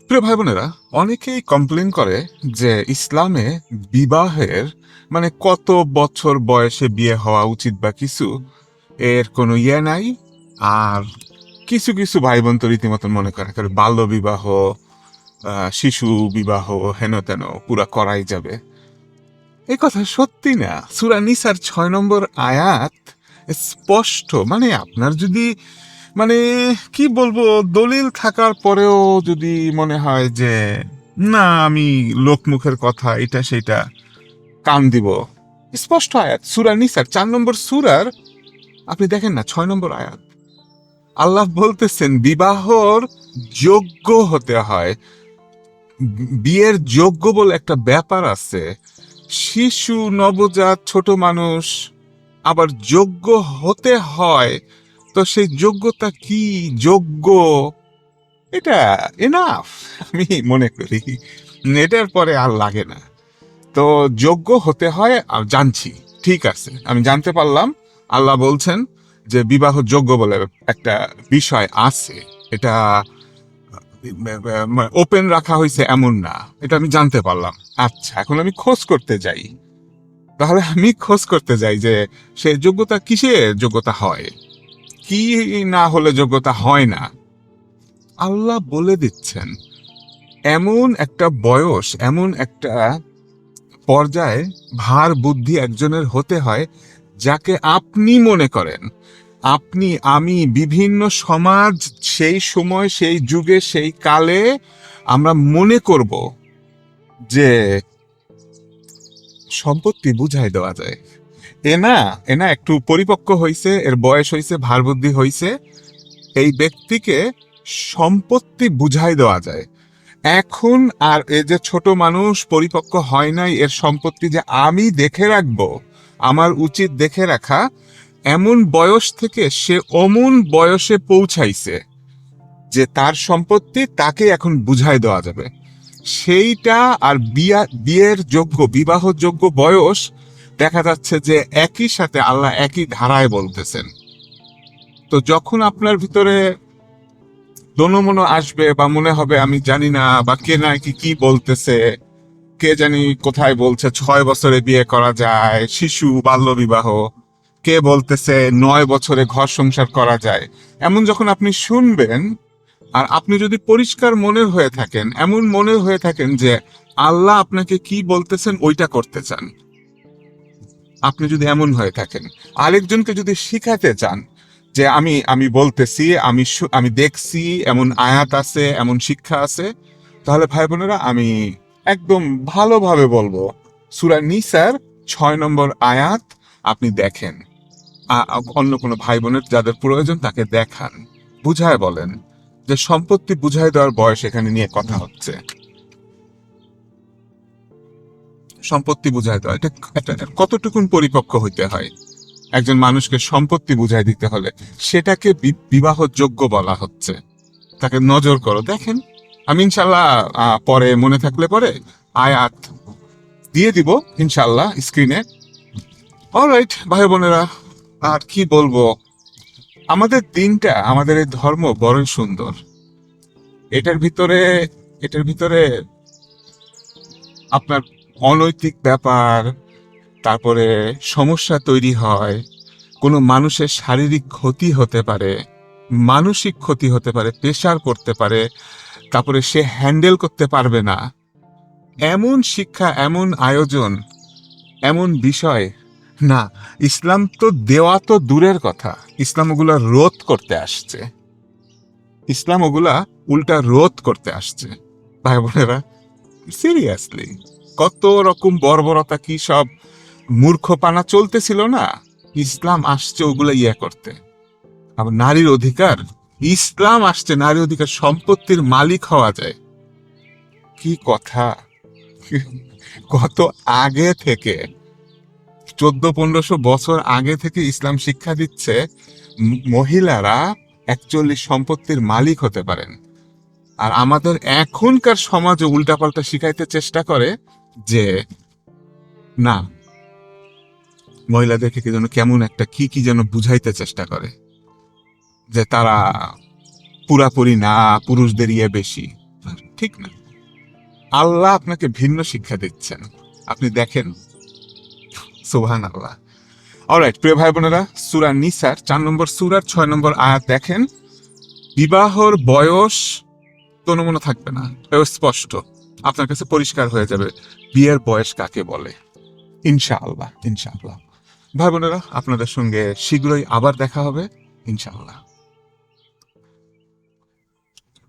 প্রিয় ভাই বোনেরা, অনেকেই কমপ্লেন করে যে ইসলামে বিবাহের কত বছর বয়সে বিয়ে হওয়া উচিত বা কিছু এর কোনো ইয়ে নাই। আর কিছু কিছু ভাই বোন তো রীতিমতন মনে করে বাল্য বিবাহ, শিশু বিবাহ হেন তেন পুরা করাই যাবে। এই কথা সত্যি না। সূরা নিসার 6 নম্বর আয়াত স্পষ্ট। আপনার যদি মানে কি বলবো, দলিল থাকার পরেও যদি মনে হয় যে না, আমি লোকমুখের কথা এটা সেটা কান দিব, স্পষ্ট আয়াত সূরা নিসার 4 নম্বর সূরার, আপনি দেখেন না 6 নম্বর আয়াত। আল্লাহ বলতেছেন বিবাহর যোগ্য হতে হয়। বিয়ের যোগ্য বলে একটা ব্যাপার আছে। শিশু, নবজাত, ছোট মানুষ আবার যোগ্য হতে হয়। তো সেই যোগ্যতা কি? যোগ্য এটা এনাফ আমি মনে করি। এটার পরে আর লাগে না। তো যোগ্য হতে হয়, আর জানছি, ঠিক আছে, আমি জানতে পারলাম আল্লাহ বলছেন যে বিবাহ যোগ্য বলে একটা বিষয় আছে। এটা ওপেন রাখা হয়েছে এমন না, এটা আমি জানতে পারলাম। আচ্ছা, এখন আমি খোঁজ করতে যাই। তাহলে আমি খোঁজ করতে যাই যে সে যোগ্যতা কিসে যোগ্যতা হয়, কি না হলে যোগ্যতা হয় না। আল্লাহ বলে দিচ্ছেন এমন একটা বয়স, এমন একটা পর্যায়ে ভার বুদ্ধি একজনের হতে হয় যাকে আপনি মনে করেন, আপনি আমি বিভিন্ন সমাজ সেই সময় সেই যুগে সেই কালে আমরা মনে করব যে সম্পত্তি বুঝাই দেওয়া যায়। এনা একটু পরিপক্ক হইছে, এর বয়স হইছে, ভার বুদ্ধি হইছে, এই ব্যক্তিকে সম্পত্তি বুঝাই দেওয়া যায়। এখন আর এ যে ছোট মানুষ পরিপক্ক হয় নাই, এর সম্পত্তি যে আমি দেখে রাখবো, আমার উচিত দেখে রাখা, এমন বয়স থেকে সে অমন বয়সে পৌঁছাইছে যে তার সম্পত্তি তাকে এখন বুঝাই দেওয়া যাবে। সেইটা আর বিয়ের যোগ্য, বিবাহযোগ্য বয়স দেখা যাচ্ছে যে একই সাথে আল্লাহ একই ধারায় বলতেছেন। তো যখন আপনার ভিতরে দোনোমনো আসবে বা মনে হবে আমি জানি না, বা কে না কি বলতেছে, কে জানি কোথায় বলছে 6 বছরে বিয়ে করা যায়, শিশু বাল্য বিবাহ, কে বলতেছে 9 বছরে ঘর সংসার করা যায়, এমন যখন আপনি শুনবেন, আর আপনি যদি পরিষ্কার মনের হয়ে থাকেন, এমন মনের হয়ে থাকেন যে আল্লাহ আপনাকে কি বলতেছেন ওইটা করতে চান, আপনি যদি এমন হয়ে থাকেন, আরেকজনকে যদি শিখাতে চান যে আমি আমি বলতেছি, আমি দেখছি, এমন আয়াত আছে, এমন শিক্ষা আছে, তাহলে ভাই বোনেরা আমি একদম ভালোভাবে বলবো সূরা নিসার 6 নম্বর আয়াত আপনি দেখেন। অন্য কোনো ভাই বোনের যাদের প্রয়োজন তাকে দেখান, বুঝায় বলেন যে সম্পত্তি বুঝাই দেওয়ার বয়স এখানে নিয়ে কথা হচ্ছে। সম্পত্তি বুঝাই দেওয়া এটা কতটুকুন পরিপক্ক হইতে হয় একজন মানুষকে সম্পত্তি বুঝাই দিতে হলে, সেটাকে বিবাহযোগ্য বলা হচ্ছে। তাকে নজর করো, দেখেন। আমি ইনশাল্লাহ পরে মনে থাকলে পরে আয়াত দিয়ে দিব ইনশাল্লাহ স্ক্রিনে। অলরাইট ভাই বোনেরা, আর কি বলবো, আমাদের দিনটা, আমাদের এই ধর্ম বড়ই সুন্দর। এটার ভিতরে এটার ভিতরে আপনার অনৈতিক ব্যাপার, তারপরে সমস্যা তৈরি হয়, কোনো মানুষের শারীরিক ক্ষতি হতে পারে, মানসিক ক্ষতি হতে পারে, প্রেশার পড়তে পারে, তারপরে সে হ্যান্ডেল করতে পারবে না। এমন শিক্ষা, এমন আয়োজন, এমন বিষয় না। ইসলাম তো দেওয়া তো দূরের কথা, ইসলাম ওগুলা রোধ করতে আসছে। ইসলাম ওগুলা উল্টা রোধ করতে আসছে। ভাই বোনেরা, সিরিয়াসলি কত রকম বর্বরতা, কি সব মূর্খপানা চলতেছিল না, ইসলাম আসছে ওগুলা ইয়ে করতে। আবার নারীর অধিকার, ইসলাম আসছে নারী অধিকার, সম্পত্তির মালিক হওয়া যায়। কি কথা! কত আগে থেকে, 1400-1500 বছর আগে থেকে ইসলাম শিক্ষা দিচ্ছে মহিলারা অ্যাকচুয়ালি সম্পত্তির মালিক হতে পারেন। আর আমাদের এখনকার সমাজে উল্টাপাল্টা শিখাইতে চেষ্টা করে যে না, মহিলাদেরকে কি যেন কেমন একটা কি যেন বুঝাইতে চেষ্টা করে যে তারা পুরাপুরি না, পুরুষদের ইয়ে বেশি। ঠিক না। আল্লাহ আপনাকে ভিন্ন শিক্ষা দিচ্ছেন, আপনি দেখেন। সুবহানাল্লাহ। অলরাইট, প্রিয় ভাই বোনেরা, সূরা নিসার 4 নম্বর সূরার 6 নম্বর আয়াত দেখেন। বিবাহর বয়স কোনো মনে থাকবে না, স্পষ্ট আপনার কাছে পরিষ্কার হয়ে যাবে বিয়ের বয়স কাকে বলে। ইনশাআল্লাহ, ইনশাআল্লাহ। ভাই বোনেরা, আপনাদের সঙ্গে শীঘ্রই আবার দেখা হবে ইনশাআল্লাহ।